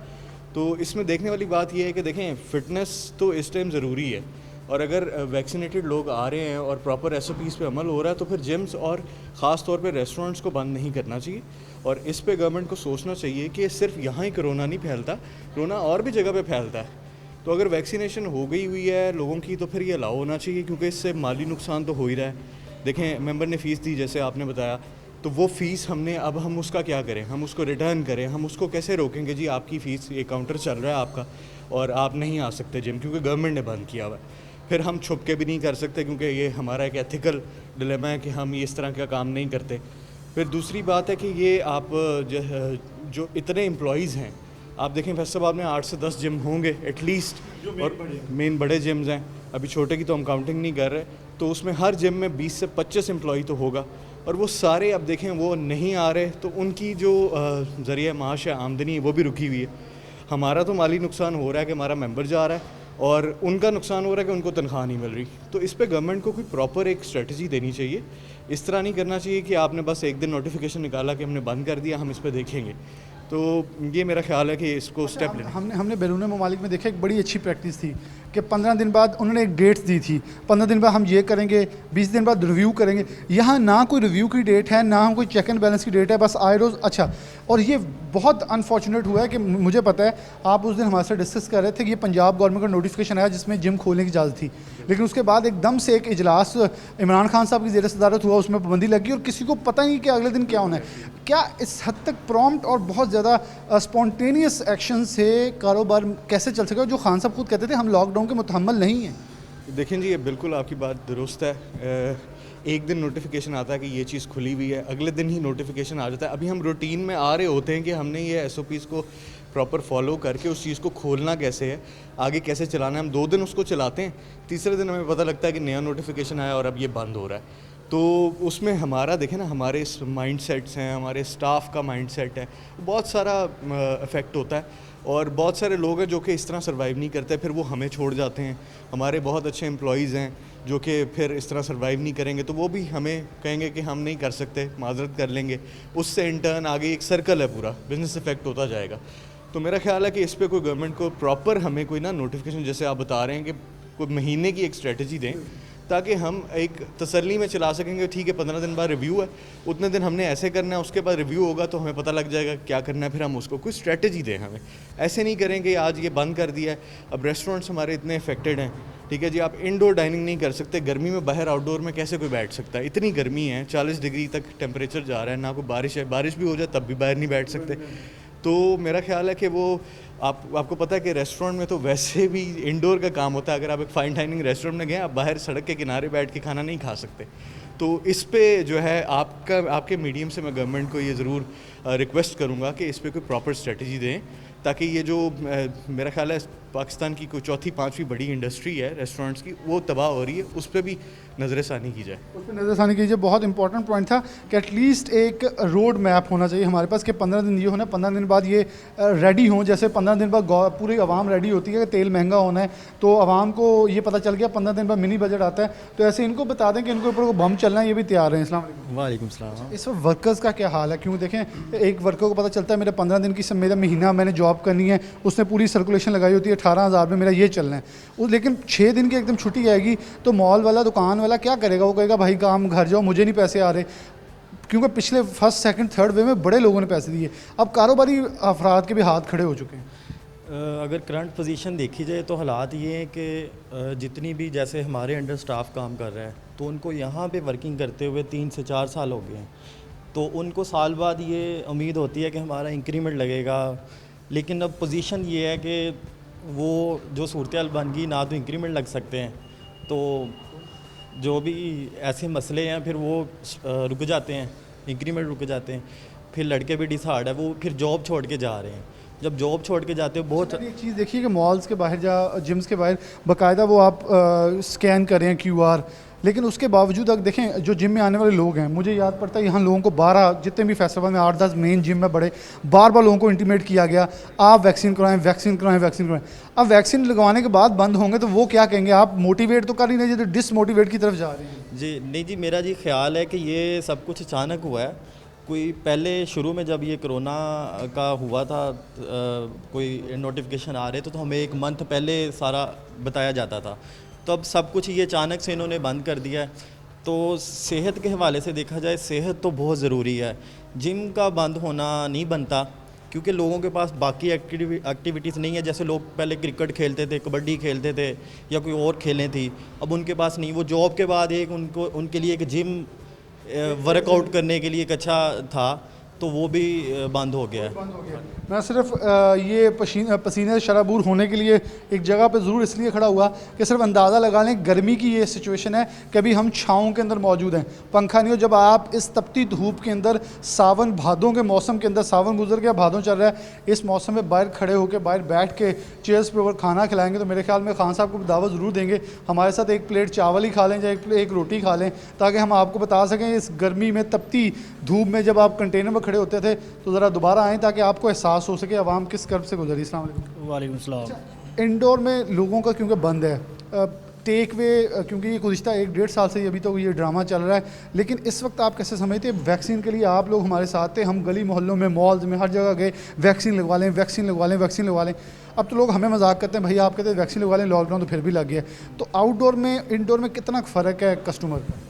तो इसमें देखने वाली बात यह है कि देखें, फ़िटनेस तो इस टाइम ज़रूरी है और अगर वैक्सीनेटेड लोग आ रहे हैं और प्रॉपर SOPs पे अमल हो रहा है तो फिर जिम्स और ख़ास तौर पे रेस्टोरेंट्स को बंद नहीं करना चाहिए। और इस पे गवर्नमेंट को सोचना चाहिए कि सिर्फ यहाँ ही कोरोना नहीं फैलता, कोरोना और भी जगह पे फैलता है। तो अगर वैक्सीनेशन हो गई हुई है लोगों की तो फिर ये अलाउ होना चाहिए, क्योंकि इससे माली नुकसान तो हो ही रहा है। देखें, मेंबर ने फ़ीस दी जैसे आपने बताया, तो वो फ़ीस अब हम उसका क्या करें? हम उसको रिटर्न करें? हम उसको कैसे रोकेंगे जी आपकी फ़ीस, ये काउंटर चल रहा है आपका और आप नहीं आ सकते जिम क्योंकि गवर्नमेंट ने बंद किया हुआ है। फिर हम छुप के भी नहीं कर सकते क्योंकि ये हमारा एक एथिकल डिलेमा है कि हम इस तरह का काम नहीं करते। फिर दूसरी बात है कि ये आप जो इतने एम्प्लॉयज़ हैं, आप देखें फैसलाबाद में 8 से 10 जिम होंगे एटलीस्ट, और मेन बड़े जिम्स हैं, अभी छोटे की तो हम काउंटिंग नहीं कर रहे, तो उसमें हर जिम में 20 से 25 एम्प्लॉई तो होगा और वो सारे अब देखें वो नहीं आ रहे, तो उनकी जो ज़रिया माश है, आमदनी, वो भी रुकी हुई है। हमारा तो माली नुकसान हो रहा है कि हमारा मेंबर जा रहा है और उनका नुकसान हो रहा है कि उनको तनख्वाह नहीं मिल रही। तो इस पे गवर्नमेंट को कोई प्रॉपर एक स्ट्रेटजी देनी चाहिए। इस तरह नहीं करना चाहिए कि आपने बस एक दिन नोटिफिकेशन निकाला कि हमने बंद कर दिया, हम इस पे देखेंगे। तो ये मेरा ख्याल है कि इसको स्टेप लेना। हमने बैरून ममालिक में देखा एक बड़ी अच्छी प्रैक्टिस थी कि 15 दिन बाद उन्होंने एक डेट दी थी, 15 दिन बाद हम ये करेंगे, 20 दिन बाद रिव्यू करेंगे। यहाँ ना कोई रिव्यू की डेट है, ना हम कोई चेक एंड बैलेंस की डेट है, बस आए रोज़। अच्छा, और ये बहुत अनफॉर्चुनेट हुआ है कि मुझे पता है आप उस दिन हमारे साथ डिस्कस कर रहे थे कि ये पंजाब गवर्नमेंट का नोटिफिकेशन आया जिसमें जिम खोलने की इजाज़त थी, लेकिन उसके बाद एकदम से एक इजलास इमरान खान साहब की ज़ेर सदारत हुआ, उसमें पाबंदी लगी और किसी को पता नहीं कि अगले दिन क्या होना है। क्या इस हद तक प्रॉम्प्ट और बहुत ज़्यादा स्पॉन्टेनियस एक्शन से कारोबार कैसे चल सकेगा, जो खान साहब खुद कहते थे हम लॉकडाउन के मुतहम्मल नहीं हैं? देखें जी, ये बिल्कुल आपकी बात दुरुस्त है। एक दिन नोटिफिकेशन आता है कि ये चीज़ खुली हुई है, अगले दिन ही नोटिफिकेशन आ जाता है। अभी हम रूटीन में आ रहे होते हैं कि हमने ये SOPs को प्रॉपर फॉलो करके उस चीज़ को खोलना कैसे है, आगे कैसे चलाना है। हम 2 दिन उसको चलाते हैं, तीसरे दिन हमें पता लगता है कि नया नोटिफिकेशन आया और अब ये बंद हो रहा है। तो उसमें हमारा देखें ना, हमारे माइंड सेट्स हैं, हमारे स्टाफ का माइंड सेट है, बहुत सारा इफ़ेक्ट होता है। और बहुत सारे लोग हैं जो कि इस तरह सर्वाइव नहीं करते, फिर वो हमें छोड़ जाते हैं। हमारे बहुत अच्छे एम्प्लॉयज़ हैं जो कि फिर इस तरह सर्वाइव नहीं करेंगे तो वो भी हमें कहेंगे कि हम नहीं कर सकते, माजरत कर लेंगे। उससे इंटर्न आगे एक सर्कल है, पूरा बिजनेस इफेक्ट होता जाएगा। तो मेरा ख्याल है कि इस पर कोई गवर्नमेंट को प्रॉपर हमें कोई ना नोटिफिकेशन, जैसे आप बता रहे हैं कि कोई महीने की एक स्ट्रेटजी दें ताकि हम एक तसल्ली में चला सकेंगे। ठीक है, 15 दिन बाद रिव्यू है, उतने दिन हमने ऐसे करना है, उसके बाद रिव्यू होगा तो हमें पता लग जाएगा क्या करना है, फिर हम उसको कोई स्ट्रेटजी दें। हमें ऐसे नहीं करेंगे आज ये बंद कर दिया है। अब रेस्टोरेंट्स हमारे इतने अफेक्टेड हैं, ठीक है जी, आप इंडोर डाइनिंग नहीं कर सकते, गर्मी में बाहर आउटडोर में कैसे कोई बैठ सकता है? इतनी गर्मी है, 40 डिग्री तक टेम्परेचर जा रहा है, ना कोई बारिश है, बारिश भी हो जाए तब भी बाहर नहीं बैठ सकते। तो मेरा ख्याल है कि वो आपको पता है कि रेस्टोरेंट में तो वैसे भी इंडोर का काम होता है। अगर आप एक फ़ाइन डाइनिंग रेस्टोरेंट में गए, आप बाहर सड़क के किनारे बैठ के खाना नहीं खा सकते। तो इस पे जो है आपके मीडियम से मैं गवर्नमेंट को ये ज़रूर रिक्वेस्ट करूँगा कि इस पे कोई प्रॉपर स्ट्रेटजी दें, ताकि ये जो मेरा ख्याल है पाकिस्तान की कोई 4-5वीं बड़ी इंडस्ट्री है रेस्टोरेंट्स की, वो तबाह हो रही है, उस पर भी नज़रसानी की जाए। उस पर नज़रसानी कीजिए। बहुत इंपॉर्टेंट पॉइंट था कि एटलीस्ट एक रोड मैप होना चाहिए हमारे पास कि 15 दिन ये होना, 15 दिन बाद ये रेडी हों। जैसे 15 दिन बाद पूरी आवाम रेडी होती है कि तेल महंगा होना है, तो आवाम को ये पता चल गया, 15 दिन बाद मिनी बजट आता है, तो ऐसे इनको बता दें कि इनके ऊपर बम चलना है, ये भी तैयार हैं। अस्सलाम वालेकुम। वालेकुम सलाम। इस वक्त वर्कर्स का क्या हाल है? क्यों देखें, एक वर्कर को पता चलता है मेरे 15 दिन की मेरा महीना मैंने जॉब करनी है, उसने पूरी सर्कुलेशन लगाई होती है 18,000 में मेरा ये चलना है, लेकिन 6 दिन की एकदम छुट्टी आएगी तो मॉल वाला, दुकान वाला क्या करेगा? वो कहेगा भाई काम घर जाओ, मुझे नहीं पैसे आ रहे। क्योंकि पिछले फर्स्ट सेकंड थर्ड वेव में बड़े लोगों ने पैसे दिए, अब कारोबारी अफराद के भी हाथ खड़े हो चुके हैं। अगर करंट पोजीशन देखी जाए तो हालात ये हैं कि जितनी भी जैसे हमारे अंडर स्टाफ काम कर रहा है तो उनको यहाँ पे वर्किंग करते हुए 3 से 4 साल हो गए हैं, तो उनको साल बाद ये उम्मीद होती है कि हमारा इंक्रीमेंट लगेगा, लेकिन अब पोजीशन ये है कि वो जो सूरत बन गई ना तो इंक्रीमेंट लग सकते हैं, तो जो भी ऐसे मसले हैं फिर वो रुक जाते हैं, इंक्रीमेंट रुक जाते हैं। फिर लड़के भी डिसहार्ड है, वो फिर जॉब छोड़ के जा रहे हैं। जब जॉब छोड़ के जाते हो बहुत एक चीज़ देखिए कि मॉल्स के बाहर या जिम्स के बाहर बाकायदा वो आप स्कैन कर रहे हैं QR, लेकिन उसके बावजूद अगर देखें जो जिम में आने वाले लोग हैं, मुझे याद पड़ता है यहाँ लोगों को 12 जितने भी फेस्टिवल में 8-10 मेन जिम में बड़े बार लोगों को इंटीमेट किया गया आप वैक्सीन करवाएं, वैक्सीन करवाएं, वैक्सीन करवाएं। अब वैक्सीन लगवाने के बाद बंद होंगे तो वो क्या कहेंगे, आप मोटिवेट तो कर ही नहीं, तो डिसमोटिवेट की तरफ जा रहे हैं। जी नहीं जी, मेरा जी ख्याल है कि ये सब कुछ अचानक हुआ है। कोई पहले शुरू में जब ये कोरोना का हुआ था कोई नोटिफिकेशन आ रहे तो हमें 1 मंथ पहले सारा बताया जाता था, तो अब सब कुछ ये अचानक से इन्होंने बंद कर दिया है। तो सेहत के हवाले से देखा जाए सेहत तो बहुत ज़रूरी है, जिम का बंद होना नहीं बनता क्योंकि लोगों के पास बाकी एक्टिविटीज़ नहीं है। जैसे लोग पहले क्रिकेट खेलते थे, कबड्डी खेलते थे या कोई और खेलें थी, अब उनके पास नहीं। वो जॉब के बाद उनके लिए एक जिम वर्कआउट करने के लिए एक अच्छा था, तो वो भी बंद हो गया है। मैं सिर्फ ये पसीने शराबूर होने के लिए एक जगह पे ज़रूर इसलिए खड़ा हुआ कि सिर्फ अंदाज़ा लगा लें गर्मी की ये सिचुएशन है कि अभी हम छाँव के अंदर मौजूद हैं, पंखा नहीं हो। जब आप इस तपती धूप के अंदर सावन भादों के मौसम के अंदर, सावन गुजर गया भादों चल रहा है, इस मौसम में बाहर खड़े होकर बाहर बैठ के चेयर्स पे ऊपर खाना खिलाएंगे तो मेरे ख्याल में खान साहब को दावत ज़रूर देंगे, हमारे साथ एक प्लेट चावल ही खा लें या एक रोटी खा लें, ताकि हम आपको बता सकें इस गर्मी में तपती धूप में जब आप कंटेनर में खड़े होते थे तो ज़रा दोबारा आएँ ताकि आपको एहसास हो सके आवाम किस कर्ब से गुजरी। अस्सलाम वालेकुम। वालेकुम सलाम। इंडोर में लोगों का क्योंकि बंद है, टेक वे क्योंकि ये गुज़िश्ता 1-1.5 साल से अभी तो ये ड्रामा चल रहा है, लेकिन इस वक्त आप कैसे समझते हैं वैक्सीन के लिए आप लोग हमारे साथ थे, हम गली मोहल्लों में मॉल्स में हर जगह गए वैक्सीन लगवा लें, वैक्सीन लगवा लें, वैक्सीन लगवा लें। अब तो लोग हमें मजाक करते हैं, भैया आप कहते हैं वैक्सीन लगवा लें, लॉकडाउन तो फिर भी लग गया। तो आउटडोर में इंडोर में कितना फ़र्क है कस्टमर का?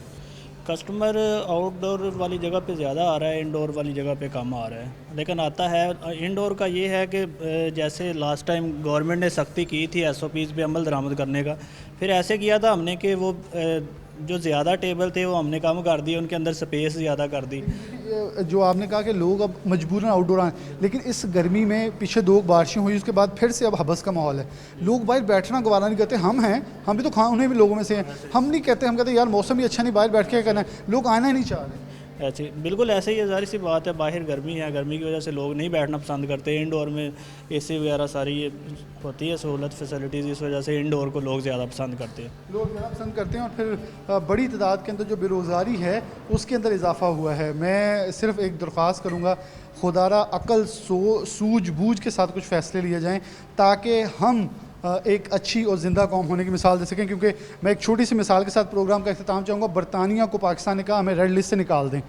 कस्टमर आउटडोर वाली जगह पे ज़्यादा आ रहा है, इंडोर वाली जगह पे कम आ रहा है, लेकिन आता है। इंडोर का ये है कि जैसे लास्ट टाइम गवर्नमेंट ने सख्ती की थी SOPs पे अमल दरामद करने का, फिर ऐसे किया था हमने कि वो जो ज़्यादा टेबल थे वो हमने कम कर दिए, उनके अंदर स्पेस ज़्यादा कर दी। जो आपने कहा कि लोग अब मजबूरन आउटडोर आए, लेकिन इस गर्मी में पीछे 2 बारिशें हुई उसके बाद फिर से अब हबस का माहौल है, लोग बाहर बैठना गवारा नहीं करते। हम हैं, हम भी तो उन्हें भी लोगों में से हैं, हम नहीं कहते, हम कहते यार मौसम भी अच्छा नहीं, बाहर बैठ के करना है, लोग आना ही नहीं चाह रहे। ऐसे बिल्कुल ऐसे ही है, ज़ाहिर सी बात है, बाहर गर्मी है, गर्मी की वजह से लोग नहीं बैठना पसंद करते। इंडोर में AC वगैरह सारी ये होती है सहूलत फैसिलिटीज़, इस वजह से इंडोर को लोग ज़्यादा पसंद करते हैं। लोग ज़्यादा पसंद करते हैं और फिर बड़ी तादाद के अंदर जो बेरोज़गारी है उसके अंदर इजाफा हुआ है। मैं सिर्फ एक दरख्वास्त करूँगा, खुदारा अकल सूझबूझ के साथ कुछ फ़ैसले लिए जाएँ ताकि हम एक अच्छी और ज़िंदा कौम होने की मिसाल दे सकें। क्योंकि मैं एक छोटी सी मिसाल के साथ प्रोग्राम का अख्ताम चाहूँगा। बरतानिया को पाकिस्तान ने कहा हमें रेड लिस्ट से निकाल दें,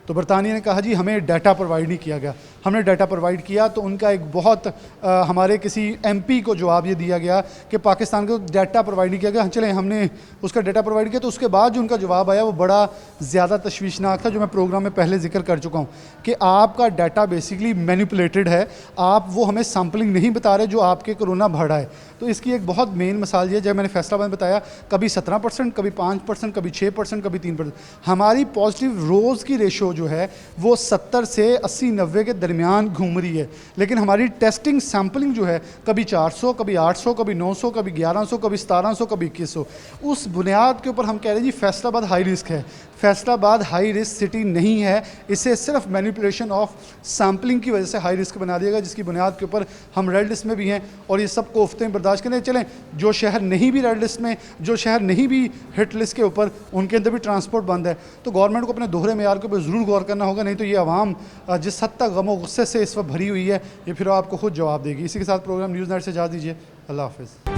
तो बरतानिया ने कहा जी हमें डाटा प्रोवाइड नहीं किया गया। हमने डाटा प्रोवाइड किया तो उनका एक बहुत हमारे किसी MP को जवाब ये दिया गया कि पाकिस्तान को डाटा प्रोवाइड नहीं किया गया। चलें हमने उसका डाटा प्रोवाइड किया, तो उसके बाद जो उनका जवाब आया वो बड़ा ज़्यादा तशवीशनाक था, जो मैं प्रोग्राम में पहले जिक्र कर चुका हूँ कि आपका डाटा बेसिकली मैनिपुलेटेड है, आप वो हमें सैम्पलिंग नहीं बता रहे जो आपके कोरोना बढ़ा है। तो इसकी एक बहुत मेन मिसाल ये, जब मैंने फैसलाबाद बताया कभी 17%, कभी 5%, कभी 6%, कभी 3%। हमारी पॉजिटिव रोज़ की रेशो जो है वो 70 से 80-90 के दरमियान घूम रही है, लेकिन हमारी टेस्टिंग सैम्पलिंग जो है कभी 400, कभी 800, कभी 900, कभी 1100, कभी 1700, कभी 2100। उस बुनियाद के ऊपर हम कह रहे हैं जी फैसलाबाद हाई रिस्क है। फैसलाबाद हाई रिस्क सिटी नहीं है, इसे सिर्फ मैनिपुलेशन ऑफ सैम्पलिंग की वजह से हाई रिस्क बना दिया गया, जिसकी बुनियाद के ऊपर हम रेड लिस्ट में भी हैं और ये सब कोफ्ते बर्दाश्त करें। चलें जो शहर नहीं भी रेड लिस्ट में, जो शहर नहीं भी हिट लिस्ट के ऊपर, उनके अंदर भी ट्रांसपोर्ट बंद है। तो गवर्नमेंट को अपने दोहरे मेयार के ऊपर ज़रूर गौर करना होगा, नहीं तो ये आवाम जिस हद तक गम और गुस्से से इस वक्त भरी हुई है ये फिर आपको खुद जवाब देगी। इसी के साथ प्रोग्राम न्यूज़ नाइट से इजाज़त दीजिए। अल्लाह हाफ़िज़।